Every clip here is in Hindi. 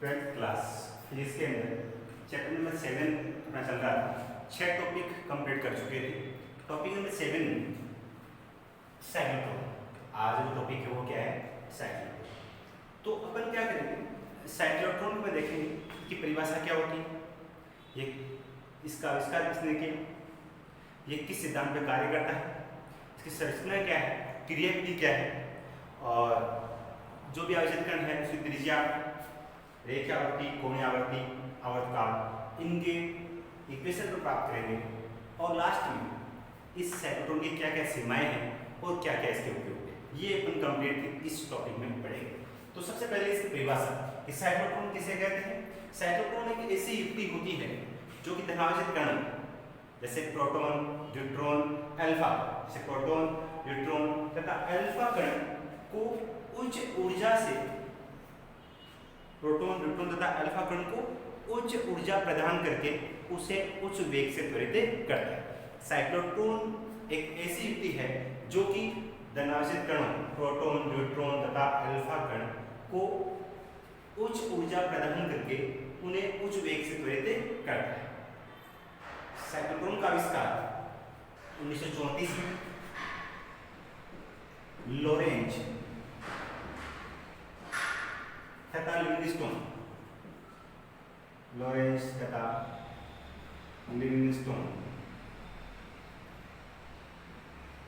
ट्वेल्थ क्लास फिजिक्स के अंदर चैप्टर नंबर 7 अपना चल रहा था। 6 टॉपिक कंप्लीट कर चुके थे। Topic number 7 cyclotron. आज जो टॉपिक है वो क्या है? साइक्लोट्रॉन। तो अपन क्या करेंगे, साइक्लोट्रॉन में देखेंगे कि परिभाषा क्या होती है, ये इसका आविष्कार किसने किया, ये किस सिद्धांत पर कार्य करता है, इसकी संरचना क्या है, क्रियाविधि क्या है, और जो भी आवेशित कण है उसकी त्रिज्या, रेखीय आवृत्ति, कोणीय आवृत्ति, आवर्तकाल, इनके इक्वेशन को प्राप्त करेंगे। और लास्ट में इस साइक्लोट्रॉन की क्या क्या सीमाएं हैं और क्या क्या इसके उपयोग है, ये अपन कंप्लीट इस टॉपिक में पढ़ेंगे। तो सबसे पहले इसकी परिभाषा, इस साइक्लोट्रॉन किसे कहते हैं? साइक्लोट्रॉन एक ऐसी युक्ति होती है जो कि धनावेशित कण जैसे प्रोटॉन, न्यूट्रॉन, अल्फा, जैसे प्रोटॉन, न्यूट्रॉन तथा अल्फा कण को उच्च ऊर्जा से, प्रोटॉन, न्यूट्रॉन तथा अल्फा कण को उच्च ऊर्जा प्रदान करके उसे उच्च वेग से त्वरित करता है। साइक्लोट्रॉन एक ऐसी युक्ति है जो कि धनावेशित कणों, प्रोटॉन, न्यूट्रॉन तथा अल्फा कण को उच्च ऊर्जा प्रदान करके उन्हें उच्च वेग से त्वरित करता है। साइक्लोट्रॉन का आविष्कार 1934 में लॉरेंज तथा लिविंगस्टोन, लॉरेंज तथा लिविंगस्टोन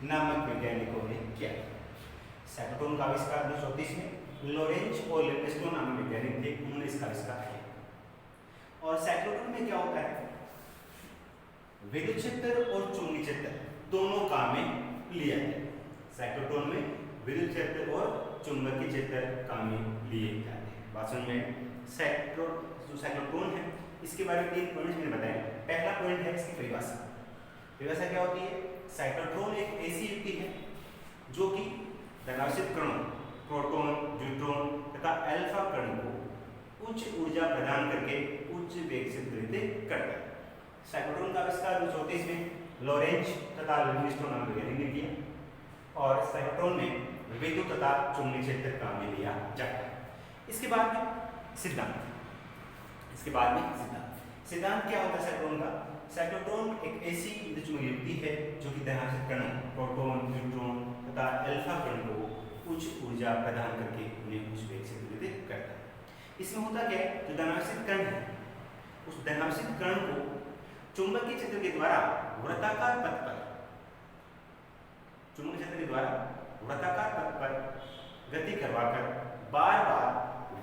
नामक वैज्ञानिकों ने किया। साइक्लोट्रॉन का आविष्कार 1934 में लॉरेंज और लिविंगस्टोन नामक वैज्ञानिक थे, उन्होंने इसका आविष्कार किया। और साइक्लोट्रॉन में क्या होता है, विद्युत क्षेत्र और चुंबकीय क्षेत्र दोनों काम में लिया है। साइक्लोट्रॉन में विद्युत क्षेत्र और चुंबकीय क्षेत्र काम में लिए जाते हैं। बात समझ में? जो साइक्लोट्रॉन है इसके बारे में 3 पॉइंट्स मैंने बताए। पहला पॉइंट है इसकी परिभाषा। परिभाषा क्या होती है? साइक्लोट्रॉन एक ऐसी युक्ति है जो कि धनावेशित कणों, प्रोटॉन, न्यूट्रॉन तथा अल्फा कण को उच्च ऊर्जा प्रदान करके उच्च वेग से त्वरित करता है। साइक्लोट्रॉन का आविष्कार 1934 में लॉरेंज तथा लिविंगस्टोन नामक वैज्ञानिक ने किया। और साइक्लोट्रॉन में विद्युत तथा चुंबकीय क्षेत्र काम में लिया जाता है। इसके बाद में सिद्धांत। सिद्धांत क्या होता है साइक्लोट्रॉन का? साइक्लोट्रॉन एक ऐसी विद्युतचुंबकीय युक्ति है जो कि धनावेशित कणों, प्रोटॉन, न्यूट्रॉन तथा अल्फा कण को उच्च ऊर्जा प्रदान करके उन्हें उच्च वेग से त्वरित करता है। इसमें होता क्या है, जो धनावेशित कण है उस धनावेशित कण को चुंबकीय क्षेत्र के द्वारा वृत्ताकार पथ पर, चुंबकीय क्षेत्र के द्वारा वृत्ताकार पथ पर गति करवाकर बार बार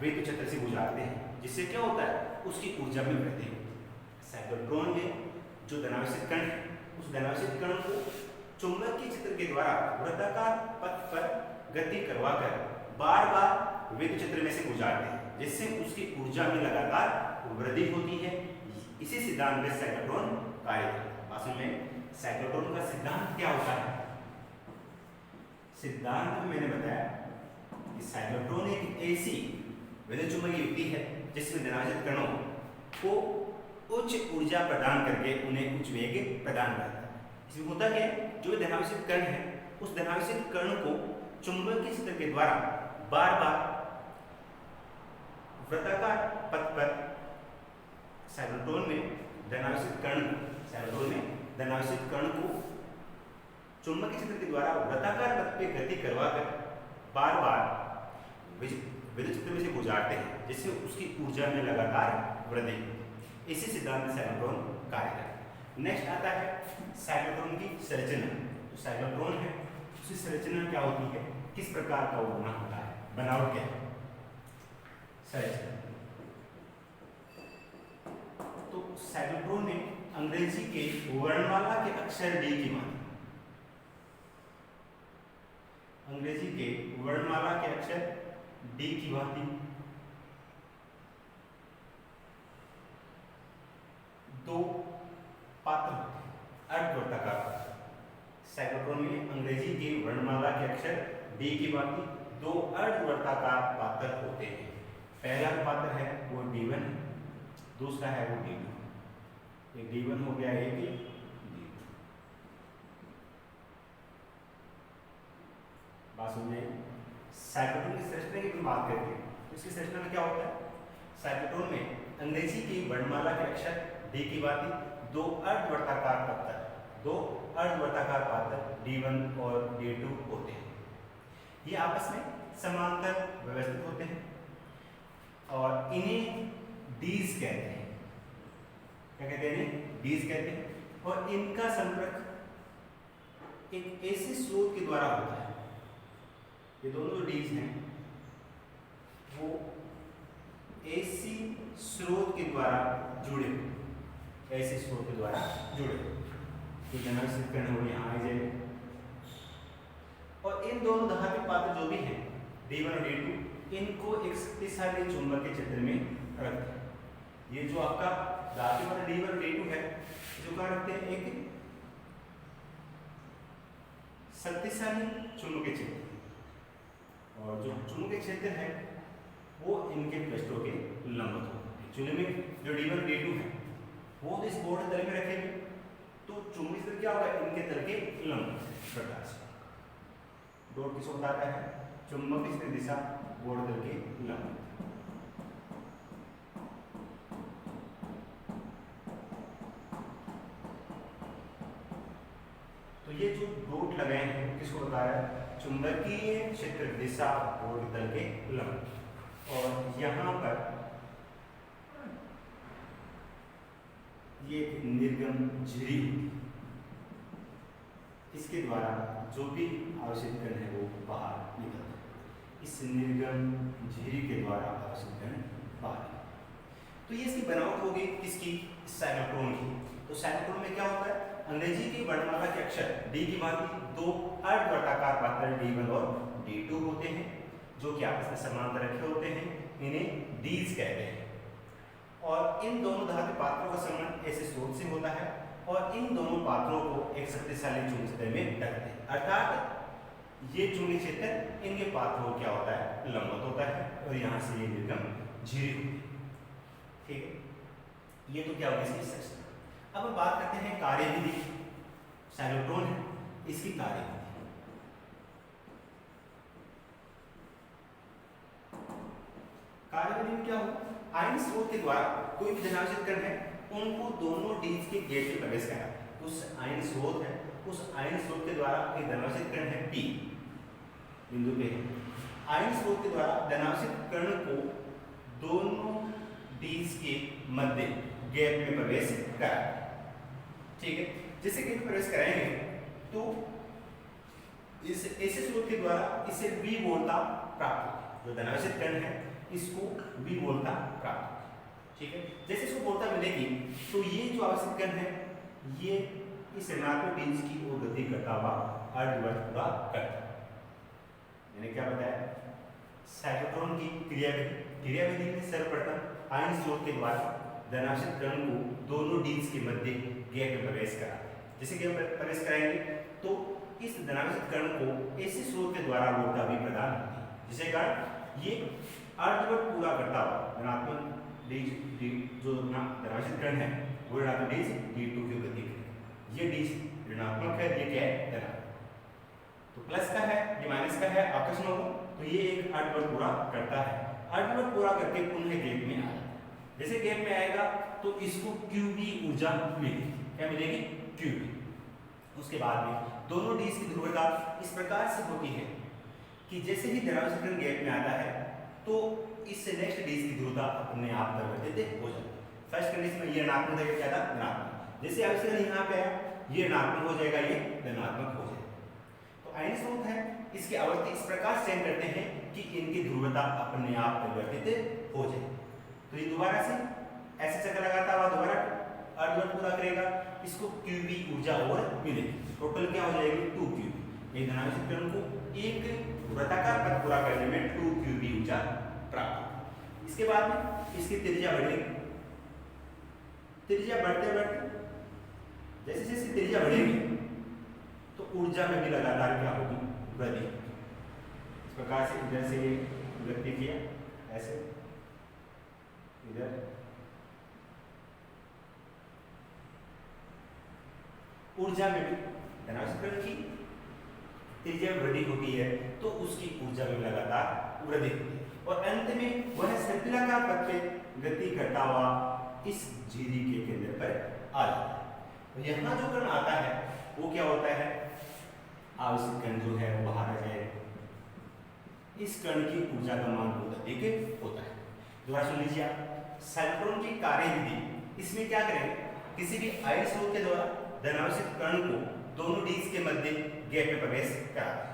विद्युत क्षेत्र से गुजारते हैं, जिससे क्या होता है, उसकी ऊर्जा में वृद्धि होती है। साइक्लोट्रॉन में जो धनावेशित कण है उस धनावेशित कण को चुंबकीय क्षेत्र के द्वारा वृत्ताकार पथ पर गति करवाकर बार बार विद्युत क्षेत्र में से गुजारते हैं, जिससे उसकी ऊर्जा में लगातार वृद्धि होती है। इसी सिद्धांत में साइक्लोट्रॉन कार्य करता है। वास्तव में साइक्लोट्रॉन का सिद्धांत क्या होता है? सिद्धांत में मैंने बताया कि साइक्लोट्रॉन एक ऐसी विद्युतचुंबकीय युक्ति है जिसमें धनावेशित कणों को उच्च ऊर्जा प्रदान करके उन्हें उच्च वेग प्रदान करता है। इसमें होता क्या है, जो धनावेशित कण है उस धनावेशित कण को चुंबकीय क्षेत्र के द्वारा बार बार वृत्ताकार पथ पर साइक्लोट्रॉन में धनावेशित कण को चुंबकीय क्षेत्र के द्वारा वृत्ताकार पथ पे गति करवाकर बार बार विद्युत क्षेत्र में से गुजारते हैं, जिससे उसकी ऊर्जा में लगातार वृद्धि होती है। इसी सिद्धांत में साइक्लोट्रॉन कार्य करता है। नेक्स्ट आता है साइक्लोट्रॉन की संरचना। जो साइक्लोट्रॉन है उसकी संरचना क्या होती है, किस प्रकार का वो बना होता है, बनावट क्या है? संरचना। तो साइक्लोट्रॉन में अंग्रेजी के वर्णमाला के अक्षर डी की मात्रा, अंग्रेजी के वर्णमाला के अक्षर डी की भांति 2 पात्र होते हैं, अर्धवर्ताकार। साइक्लोट्रॉन में अंग्रेजी के वर्णमाला के अक्षर डी की भांति 2 अर्धवर्ताकार पात्र होते हैं। पहला पात्र है वो D1, दूसरा है वो D2। एक D1 हो गया, एक D2। बात समझे? साइक्लोट्रॉन की संरचना की बात करते हैं तो इसकी संरचना में क्या होता है? साइक्लोट्रॉन में अंग्रेजी की वर्णमाला के अक्षर डी की भांति दो अर्धवर्ताकार पात्र D1 और D2 होते हैं। ये आपस में समांतर व्यवस्थित होते हैं और इन्हें डीज कहते हैं। क्या कहते हैं? डीज कहते हैं। और इनका संपर्क एक ऐसे स्रोत के द्वारा होता है। ये दोनों जो डीज हैं वो ऐसी स्रोत के द्वारा जुड़े, ऐसे स्रोत के द्वारा जुड़े। तो जनरल कण हो यहाँ आ जाए। और इन दोनों धात्विक पात्र जो भी हैं D1 और D2, इनको एक शक्तिशाली चुंबक के क्षेत्र में रखते हैं। ये जो आपका धातु वाला D1 और D2 है, जो कहाँ रखते हैं? एक शक्तिशाली चुंबकीय क्षेत्र। और जो चुंबकीय क्षेत्र है वो इनके पृष्ठों के लंबवत होते हैं। चुने में जो D1 और D2 है वो इस बोर्ड तल में रखेंगे तो चुंबकीय क्षेत्र क्या होगा? इनके तल के लंबवत प्रकार से। डॉट किसको बताता है? चुंबकीय क्षेत्र दिशा बोर्ड तल के लंबवत। तो ये जो डॉट लगाए हैं किसको बता रहा है? चुंबकीय क्षेत्र दिशा बोर्ड तल के लंबवत। और यहाँ पर ये निर्गम झिरी होती है, इसके द्वारा जो भी आवेशित कण है वो बाहर निकलता है। इस निर्गम झिरी के द्वारा आवेशित कण बाहर। तो ये इसकी बनावट होगी किसकी? साइक्लोट्रॉन की। तो साइक्लोट्रॉन में क्या होता है? अंग्रेजी की वर्णमाला के अक्षर डी की भांति दो अर्धवर्ताकार पात्र D1 और D2 होते हैं जो कि आपस में समांतर रखे होते हैं। इन्हें डीज कहते हैं। और इन दोनों धातु पात्रों का संबंध ऐसे स्रोत से होता है और इन दोनों पात्रों को एक शक्तिशाली चुंबकीय क्षेत्र में रखते हैं। अर्थात ये चुंबकीय क्षेत्र इनके पात्रों को क्या होता है? लंबवत होता है और यहाँ से ये निर्गम झिरी होती है। ठीक है, ये तो क्या होगी इसकी सेक्शन। अब हम बात करते हैं कार्यविधि। साइक्लोट्रॉन है, इसकी कार्यविधि। कार्यविधि में क्या होगा? आयन स्रोत के द्वारा कोई भी धनावेशित कण है उनको दोनों डीज के गेट में प्रवेश कराना। उस आयन स्रोत है, उस आयन स्रोत के द्वारा एक धनावेशित कण है P बिंदु पे है। आयन स्रोत के द्वारा धनावेशित कण को दोनों डीज के मध्य गैप में प्रवेश कराना। ठीक है, जैसे गैप में प्रवेश कराएंगे तो इस ऐसे स्रोत के द्वारा इसे V बोलता प्राप्त होगी। जो धनावेशित कण है इसको V बोलता प्राप्त होगी। ठीक है, जैसे इसको बोलता मिलेगी तो ये जो आवेशित कण है ये इस ऋणात्मक डीज की ओर गति करता हुआ अर्धवर्त पूरा करता है। मैंने क्या बताया? साइक्लोट्रॉन की क्रियाविधि में सर्वप्रथम आयन स्रोत के द्वारा धनावेशित कण को दोनों डीज के मध्य गैप में प्रवेश कराते हैं। जैसे गैप में प्रवेश कराएंगे तो इस धनावेशित कण को ऐसे स्रोत के द्वारा ऊर्जा भी प्रदान होती है जिसके कारण ये अर्धवर्त पूरा करता हुआ ऋणात्मक डीज जो धनावेशित कण है वो ऋणात्मक डीज D2 की गति करेगा। ये डीज ऋणात्मक है, ये क्या है? धनात्मक। तो प्लस का है, ये माइनस का है, आकर्षण होगा तो ये एक अर्धवर्त पूरा करता है। अर्धवर्त पूरा करके पुनः गैप में आ जाता है। जैसे गैप में आएगा तो इसको QB ऊर्जा मिलेगी। क्या मिलेगी? QB। उसके बाद में दोनों डीज की ध्रुवता इस प्रकार से होती है कि जैसे ही धनावेशित कण गैप में आता है तो इससे नेक्स्ट डीज की ध्रुवता अपने आप परिवर्तित हो जाती है। फर्स्ट कंडीशन में ये ऋणात्मक था, क्या था? धनात्मक। जैसे आवेशित कण यहाँ पे आया ये ऋणात्मक हो जाएगा, ये धनात्मक हो जाएगा। तो आयन स्रोत है, इसकी आवृत्ति इस प्रकार चयन करते हैं कि इनकी ध्रुवता अपने आप परिवर्तित हो जाए। तो ये दोबारा से ऐसे चक्कर लगाता हुआ दोबारा अर्धवर्त पूरा करेगा, इसको QB ऊर्जा और मिलेगी। टोटल क्या हो जाएगी? 2QB। एक धनावेशित कण को एक वृत्ताकार पथ पूरा करने में 2QB ऊर्जा प्राप्त होगी। इसके बाद में इसकी त्रिज्या बढ़ेगी। त्रिज्या बढ़ते बढ़ते जैसे जैसे त्रिज्या बढ़ेगी तो ऊर्जा में भी लगातार क्या होगी? वृद्धि। इस प्रकार से इधर से ये वृद्धि किया, ऐसे इधर ऊर्जा में भी धनावेशित कण की त्रिज्या में वृद्धि होती है तो उसकी ऊर्जा में लगातार वृद्धि होती है और अंत में वह सर्पिलाकार पथ पे गति करता हुआ इस झिरी के केंद्र पर आ जाता है। तो यहाँ जो कण आता है वो क्या होता है, आवश्यक कण जो है वो बाहर आ जाएगा। इस कण की ऊर्जा का मान बहुत अधिक होता है। दोबारा सुन लीजिए आप, साइक्लोट्रॉन की कार्यविधि इसमें क्या करेंगे, किसी भी आयन स्रोत के द्वारा धनावेशित कण को दोनों डीज के मध्य गैप में प्रवेश कराते हैं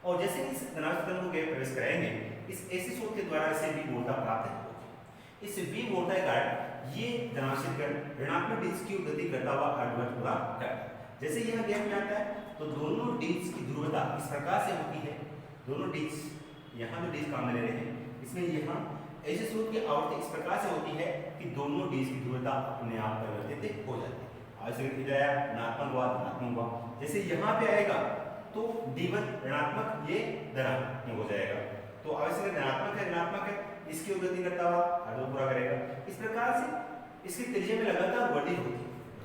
और जैसे इस धनावेशित कण को गैप प्रवेश कराएंगे इस ऐसे स्रोत के द्वारा इसे विभोरता प्राप्त होगी। इस विभोरता के कारण ये धनावेशित कण ऋणात्मक डीज की गति करता हुआ अर्धवर्त पूरा करता है। जैसे यह गैप में आता है तो दोनों डीज की ध्रुवता इस प्रकार से होती है, दोनों डीज यहाँ जो डीज काम में ले रहे हैं इसमें यहाँ ऐसे स्रोत की आवर्ती इस प्रकार से होती है कि दोनों डीज की ध्रुवता अपने आप परिवर्तित हो जाती है। इधर आया ऋणात्मक हुआ धनात्मक हुआ, जैसे यहाँ पे आएगा तो D1 ऋणात्मक ये धनात्मक हो जाएगा, तो आवश्यक ऋणात्मक है इसकी गति करता हुआ अर्धवर्त पूरा करेगा। इस प्रकार से इसकी त्रिज्या में लगातार वृद्धि होती है,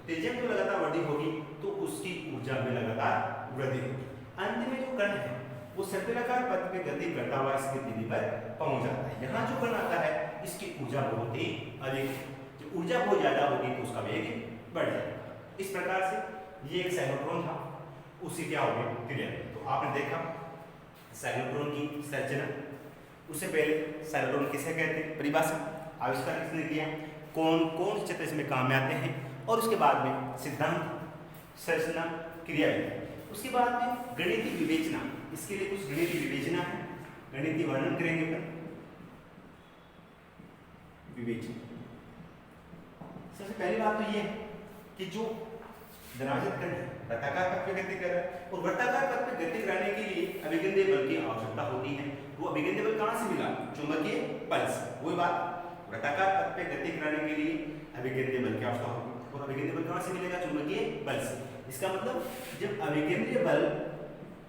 त्रिज्या में लगातार वृद्धि होगी तो उसकी ऊर्जा में लगातार वृद्धि होगी। अंत में जो कण है वो सर्पिलाकार पथ पे गति करता हुआ इसकी बिंदु पर पहुंच जाता है। यहाँ जो कण आता है इसकी ऊर्जा बहुत ही अधिक, जब ऊर्जा बहुत ज्यादा होगी तो उसका वेग बढ़ जाएगा। इस प्रकार से ये एक साइक्लोट्रॉन था, उसकी क्या हो गई क्रिया। तो आपने देखा साइक्लोट्रॉन की संरचना, उससे पहले साइक्लोट्रॉन किसे कहते हैं, परिभाषा, आविष्कार किसने किया, कौन कौन क्षेत्र इसमें काम में आते हैं और उसके बाद में सिद्धांत, संरचना, क्रिया, उसके बाद में गणितीय विवेचना। इसके लिए कुछ गणितीय विवेचना है, गणितीय वर्णन करेंगे पर विवेचना। सबसे पहली बात तो ये है कि जो धनावेशित कण वृत्ताकार पथ पे गति कर रहा है और वृत्ताकार पथ पे गति कराने के लिए अभिकेंद्रीय बल की आवश्यकता होती है। वो अभिकेंद्रीय बल कहाँ से मिला, चुंबकीय बल से। वही बात, वृत्ताकार पथ पे गति कराने के लिए अभिकेंद्रीय बल की आवश्यकता होगी और अभिकेंद्रीय बल कहाँ से मिलेगा, चुंबकीय बल से। इसका मतलब जब अभिकेंद्रीय बल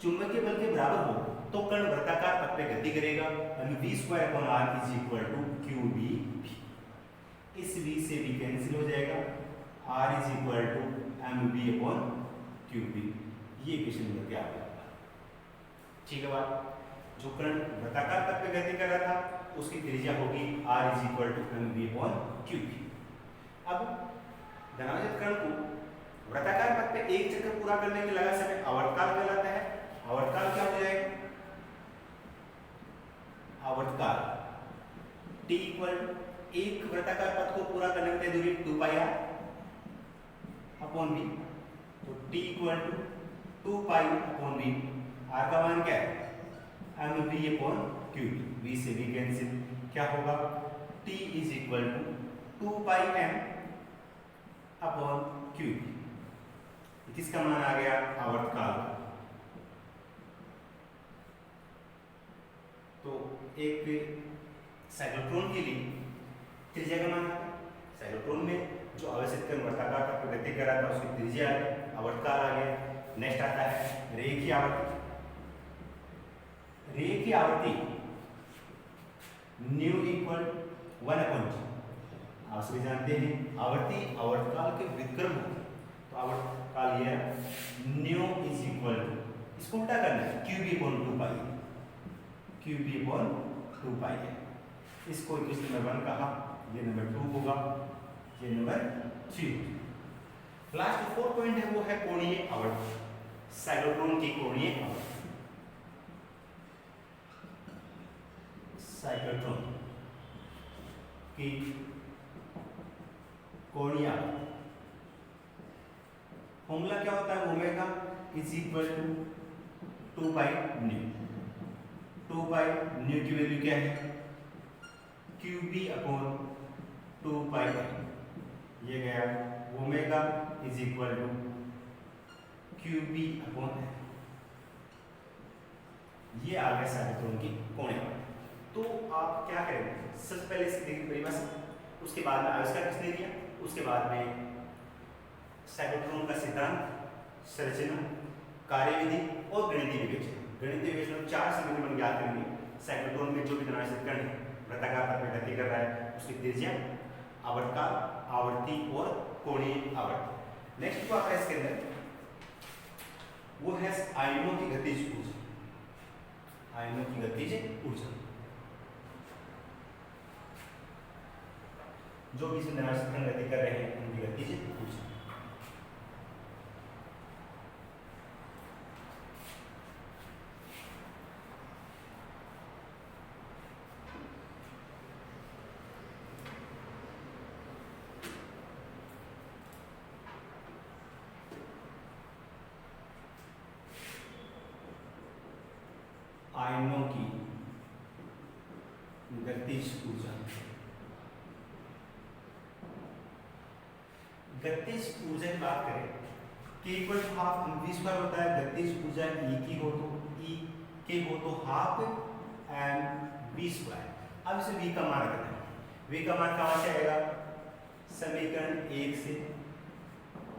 चुंबकीय बल के बराबर हो तो कण वृत्ताकार पथ पे गति करेगा। v²r = qb। इस v से v कैंसिल हो जाएगा, r = mv/qb। ये इक्वेशन नंबर क्या होगा, ठीक है बात। जो कण वृत्ताकार पथ पे गति कर रहा था उसकी त्रिज्या होगी r = mv/qb। अब धनावेशित कण को वृत्ताकार पथ पे एक चक्कर पूरा करने में लगा समय आवर्तकाल कहलाता है। आवर्तकाल क्या हो जाएगा, आवर्तकाल t = एक वृत्ताकार पथ को पूरा करने में दूरी 2πr/v, तो t = 2π/v। r का मान क्या है, mv/qb। v से v कैंसिल, क्या होगा, t = 2πm/qb। किसका मान आ गया, आवर्तकाल। तो एक साइक्लोट्रॉन के लिए त्रिज्या का मान, साइक्लोट्रॉन में जो आवश्यक कण वृत्ताकार पथ पे गति कर रहा था उसकी त्रिज्या आ गई, आवर्तकाल आ गया। नेक्स्ट आता है रेखीय आवर्ती। रेखीय आवर्ती ν = 1/T। आप सभी जानते हैं आवर्ती आवर्तकाल के व्युत्क्रम होते हैं, तो आवर्तकाल ये है ν = इसको उल्टा करना है, qb/2π, qb/2π है। इसको इक्वेशन नंबर 1 कहा, ये नंबर 2 होगा, ये नंबर 3। लास्ट 4 पॉइंट है वो है कोणीय आवर्त, साइक्लोट्रॉन की कोणीय आवर्त। साइक्लोट्रॉन की कोणीय आवर्त फॉर्मूला क्या होता है, ओमेगा = 2πν। 2πν की वैल्यू क्या है, qb/2π। ये गया ओमेगा = qb/m। ये आ गया साइक्लोट्रॉन की कोणीय आवर्त। तो आप क्या करेंगे, सबसे पहले इसकी देखिए परिभाषा, उसके बाद में आविष्कार किसने किया, उसके बाद में साइक्लोट्रॉन का सिद्धांत, संरचना, कार्यविधि और गणितीय विवेचना। गणितीय विवेचना 4 समीकरण याद करेंगे। साइक्लोट्रॉन में जो भी धनावेशित कण है वृत्ताकार पथ में गति कर रहा है उसकी त्रिज्या, आवर्तकाल, आवर्ती और कोणीय आवर्त। नेक्स्ट जो आता है इसके अंदर वो है आयनों की गतिज ऊर्जा, आयनों की गतिज ऊर्जा, जो भी इसमें धनात्मक गति कर रहे हैं उनकी गतिज ऊर्जा। आयनों की गतिज ऊर्जा, गतिज ऊर्जा की बात करें k equal to half v square होता है, गतिज ऊर्जा E की हो तो E के हो तो हाफ एम v स्क्वायर। अब इसे v का मान रखना है, v का मान कहाँ से आएगा, समीकरण 1 से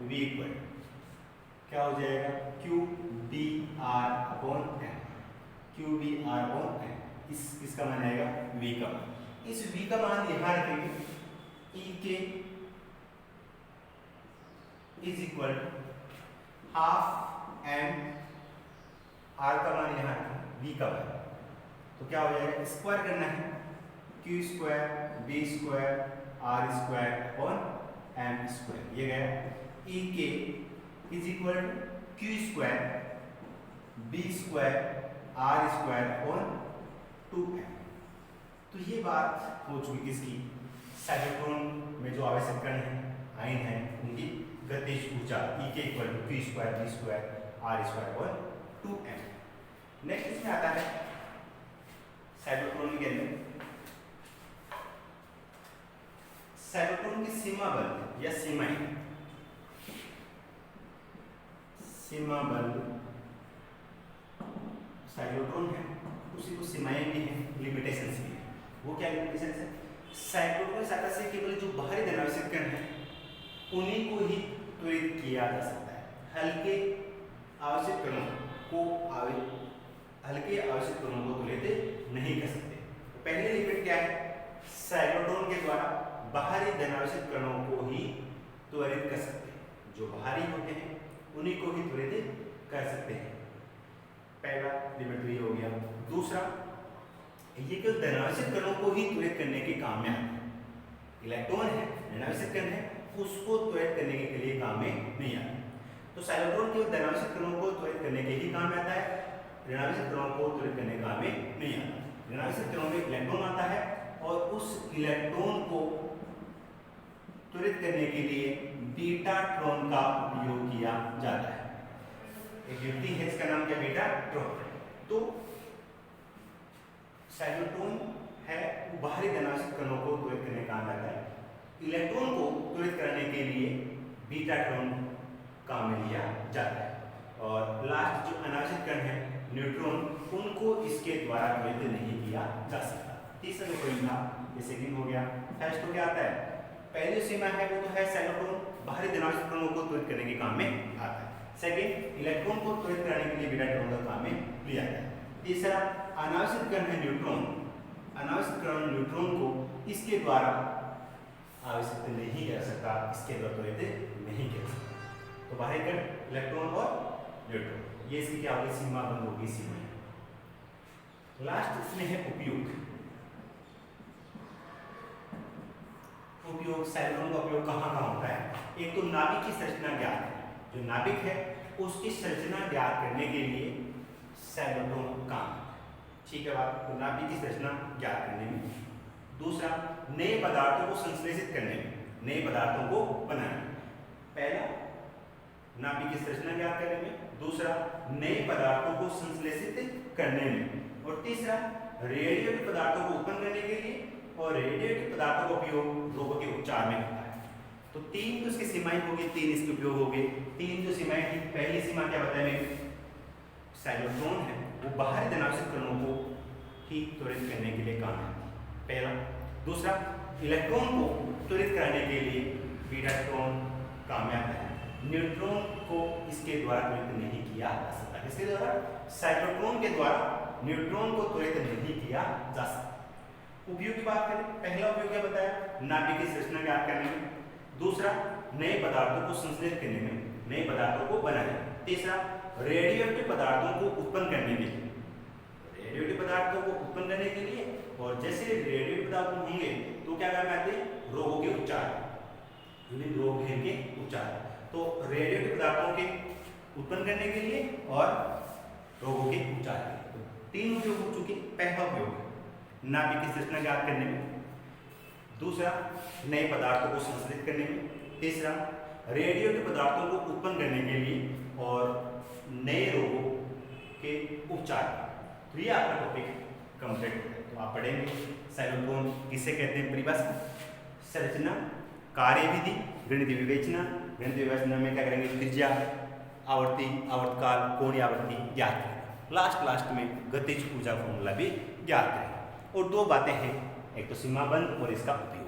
v इक्वल क्या हो जाएगा, q b r upon m, q b r upon m, इसका मान आएगा v का मान। इस v का मान यहाँ रखेंगे, E के is equal half M, R का मान यहाँ रखें, v का मान, तो क्या हो जाएगा, स्क्वायर करना है, q square b square r square upon m square, ये गया। E के is equal q square b square r square upon 2m। तो ये बात हो चुकी किसकी, साइक्लोट्रॉन में जो आवश्यक कण है, आयन है, उनकी गतिज ऊर्जा E के equal to q square b square r square upon 2m। Next इसमें आता है साइक्लोट्रॉन के अंदर साइक्लोट्रॉन की सीमा बल या सीमाएं, सीमा बल साइक्लोट्रॉन है, उसी को सीमाएं भी हैं, लिमिटेशंस भी हैं। वो क्या लिमिटेशंस है, साइक्लोट्रॉन साइकिल से केवल जो बाहरी धनावेशित कण हैं उन्हीं को ही त्वरित किया जा सकता है, हल्के आवेशित कणों को त्वरित नहीं कर सकते। तो पहले लिमिट क्या है, साइक्लोट्रॉन के द्वारा बाहरी धनावेशित कणों को ही त्वरित कर सकते हैं, जो बाहरी होते हैं उन्हीं को ही त्वरित कर सकते हैं। पहला लिमिट तो ये हो गया। दूसरा, ये केवल धनावेशित कणों को ही त्वरित करने के काम में आता है, इलेक्ट्रॉन है, धनावेशित कण है, उसको त्वरित करने के लिए काम में नहीं आता। तो साइक्लोट्रॉन केवल धनावेशित कणों को त्वरित करने के ही काम में आता है, ऋणावेशित कणों को त्वरित करने के काम में नहीं आता। ऋणावेशित कणों में इलेक्ट्रॉन आता है और उस इलेक्ट्रॉन को त्वरित करने के लिए बीटाट्रॉन का उपयोग किया जाता है। एक युक्ति है, इसका नाम क्या, बीटाट्रॉन। तो साइक्लोट्रॉन है, वो बाहरी धनावेशित कणों को त्वरित करने का काम आता है, इलेक्ट्रॉन को त्वरित करने के लिए बीटाट्रॉन काम में लिया जाता है। और लास्ट जो अनावेशित कण है, न्यूट्रॉन, उनको इसके द्वारा त्वरित नहीं किया जा सकता। तीसरा जो पॉइंट था, ये सेकंड हो गया। फर्स्ट तो क्या आता है, पहली सीमा है वो तो है साइक्लोट्रॉन बाहरी धनावेशित कणों को त्वरित करने के काम में आता है। सेकंड, इलेक्ट्रॉन को त्वरित कराने के लिए बीटाट्रॉन का काम में लिया जाता है। तीसरा, अनावेशित कण है न्यूट्रॉन, अनावेशित कण न्यूट्रॉन को इसके द्वारा आवेशित नहीं कर सकता, इसके द्वारा त्वरित नहीं कर सकता। तो बाहरी कण इलेक्ट्रॉन और न्यूट्रॉन, ये इसकी क्या होगी, सीमा बंद होगी, सीमा। लास्ट इसमें है उपयोग। उपयोग, साइक्लोट्रॉन का उपयोग कहाँ कहाँ होता है। एक तो नाभिक की संरचना ज्ञात है, जो नाभिक है उसकी संरचना ज्ञात करने के लिए साइक्लोट्रॉन काम, ठीक है बात, तो नाभिक की संरचना ज्ञात करने में। दूसरा, नए पदार्थों को संश्लेषित करने में, नए पदार्थों को बनाने में। पहला, नाभिक की संरचना ज्ञात करने में। दूसरा, नए पदार्थों को संश्लेषित करने में। और तीसरा, रेडियोएक्टिव पदार्थों को उत्पन्न करने के लिए और रेडियोएक्टिव पदार्थों का उपयोग रोगों के उपचार में होता है। तो तीन तो इसकी सीमाएं होगी, तीन इसके उपयोग हो गए। तीन जो सीमाएं थी, पहली सीमा क्या बताया मैंने, साइक्लोट्रॉन है वो बाहरी धनावेशित कणों को ही त्वरित करने के लिए काम है, पहला। दूसरा, इलेक्ट्रॉन को त्वरित कराने के लिए बीटाट्रॉन काम में आता है। न्यूट्रॉन को इसके द्वारा त्वरित नहीं किया जा सकता, इसके द्वारा, साइक्लोट्रॉन के द्वारा न्यूट्रॉन को त्वरित नहीं किया जा सकता। उपयोग की बात करें, पहला उपयोग क्या बताया, नाभिक की संरचना ज्ञात करने में। दूसरा, नए पदार्थों को संश्लेषित करने में, नए पदार्थों को बनाने में। तीसरा, रेडियोएक्टिव पदार्थों को उत्पन्न करने के लिए, रेडियोएक्टिव पदार्थों को उत्पन्न करने के लिए, और जैसे रेडियोएक्टिव पदार्थ होंगे तो क्या काम आते हैं, रोगों के उपचार, विभिन्न रोग हैं के उपचार। तो रेडियोएक्टिव पदार्थों के उत्पन्न करने के लिए और रोगों के उपचार के लिए, तो 3 उपयोग हो चुके। पहला उपयोग नाभिक की संरचना ज्ञात करने में, दूसरा नए पदार्थों को संश्लेषित करने में, तीसरा रेडियोएक्टिव पदार्थों को उत्पन्न करने के लिए और नए रोगों के उपचार। तो ये आपका टॉपिक कंप्लीट होता है। तो आप पढ़ेंगे साइक्लोट्रॉन किसे कहते हैं, परिभाषा, संरचना, कार्यविधि, गणितीय विवेचना। गणितीय विवेचना में क्या करेंगे, त्रिज्या, आवर्ती, आवर्तकाल, कोणीय आवृत्ति ज्ञात करेंगे। लास्ट में गतिज ऊर्जा फॉर्मूला भी ज्ञात करेंगे। और 2 बातें हैं, एक तो सीमा बंध और इसका उपयोग।